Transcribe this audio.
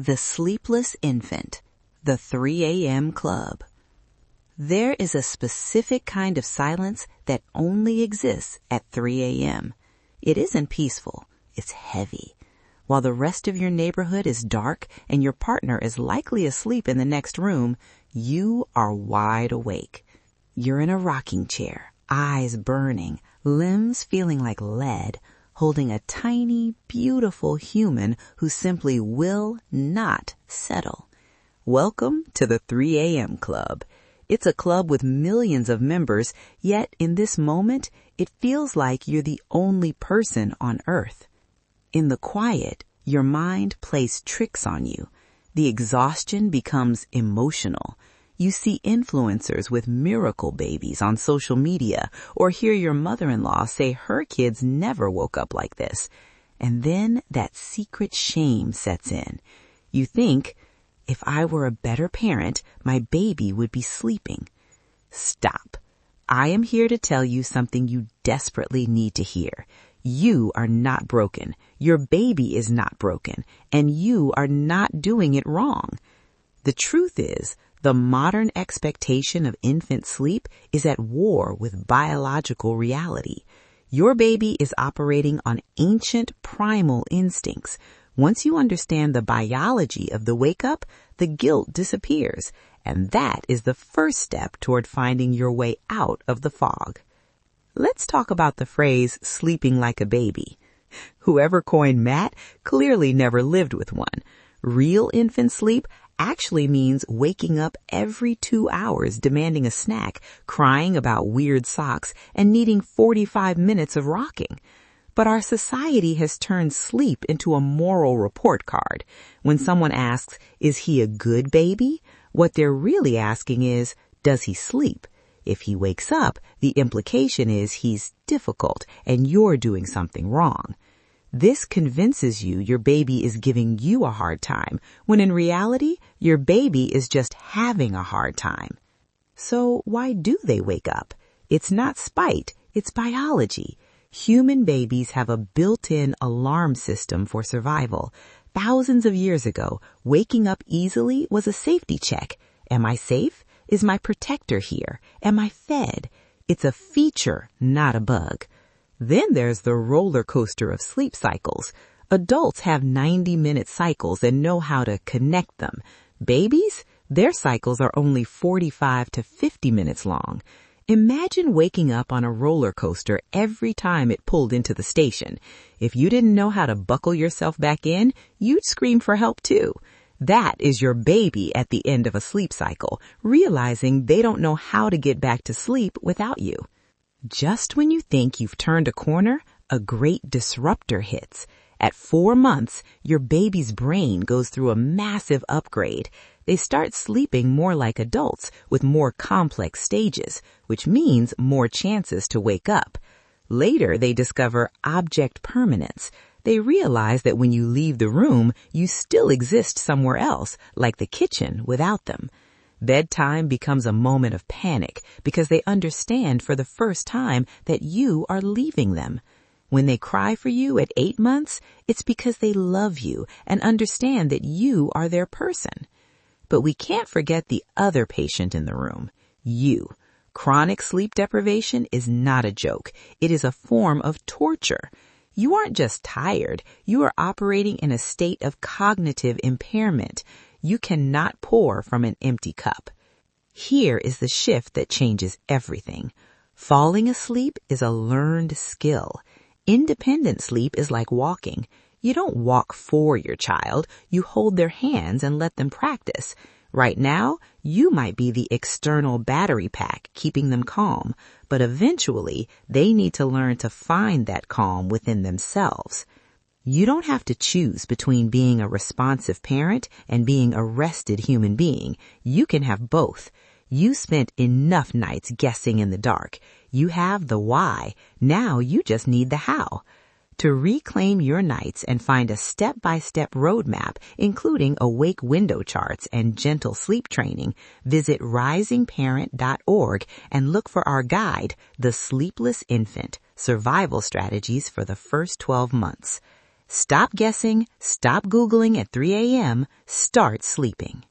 The sleepless infant, the 3 a.m. club. There is a specific kind of silence that only exists at 3 a.m. It isn't peaceful, it's heavy. While the rest of your neighborhood is dark and your partner is likely asleep in the next room, you are wide awake. You're in a rocking chair, eyes burning, limbs feeling like lead, holding a tiny, beautiful human who simply will not settle. Welcome to the 3 a.m. Club. It's a club with millions of members, yet in this moment, it feels like you're the only person on earth. In the quiet, your mind plays tricks on you. The exhaustion becomes emotional. You see influencers with miracle babies on social media or hear your mother-in-law say her kids never woke up like this. And then that secret shame sets in. You think, if I were a better parent, my baby would be sleeping. Stop. I am here to tell you something you desperately need to hear. You are not broken. Your baby is not broken. And you are not doing it wrong. The truth is, the modern expectation of infant sleep is at war with biological reality. Your baby is operating on ancient primal instincts. Once you understand the biology of the wake-up, the guilt disappears, and that is the first step toward finding your way out of the fog. Let's talk about the phrase, sleeping like a baby. Whoever coined Matt clearly never lived with one. Real infant sleep actually means waking up every 2 hours demanding a snack, crying about weird socks, and needing 45 minutes of rocking. But our society has turned sleep into a moral report card. When someone asks, is he a good baby? What they're really asking is, does he sleep? If he wakes up, the implication is he's difficult and you're doing something wrong. This convinces you your baby is giving you a hard time, when in reality, your baby is just having a hard time. So why do they wake up? It's not spite, it's biology. Human babies have a built-in alarm system for survival. Thousands of years ago, waking up easily was a safety check. Am I safe? Is my protector here? Am I fed? It's a feature, not a bug. Then there's the roller coaster of sleep cycles. Adults have 90-minute cycles and know how to connect them. Babies, their cycles are only 45 to 50 minutes long. Imagine waking up on a roller coaster every time it pulled into the station. If you didn't know how to buckle yourself back in, you'd scream for help too. That is your baby at the end of a sleep cycle, realizing they don't know how to get back to sleep without you. Just when you think you've turned a corner, a great disruptor hits. At 4 months, your baby's brain goes through a massive upgrade. They start sleeping more like adults with more complex stages, which means more chances to wake up. Later, they discover object permanence. They realize that when you leave the room, you still exist somewhere else, like the kitchen, without them. Bedtime becomes a moment of panic because they understand for the first time that you are leaving them. When they cry for you at 8 months, it's because they love you and understand that you are their person. But we can't forget the other patient in the room, you. Chronic sleep deprivation is not a joke. It is a form of torture. You aren't just tired. You are operating in a state of cognitive impairment. You cannot pour from an empty cup. Here is the shift that changes everything. Falling asleep is a learned skill. Independent sleep is like walking. You don't walk for your child. You hold their hands and let them practice. Right now, you might be the external battery pack keeping them calm, but eventually they need to learn to find that calm within themselves. You don't have to choose between being a responsive parent and being a rested human being. You can have both. You spent enough nights guessing in the dark. You have the why. Now you just need the how. To reclaim your nights and find a step-by-step roadmap, including awake window charts and gentle sleep training, visit risingparent.org and look for our guide, The Sleepless Infant, Survival Strategies for the First 12 Months. Stop guessing, stop Googling at 3 a.m., start sleeping.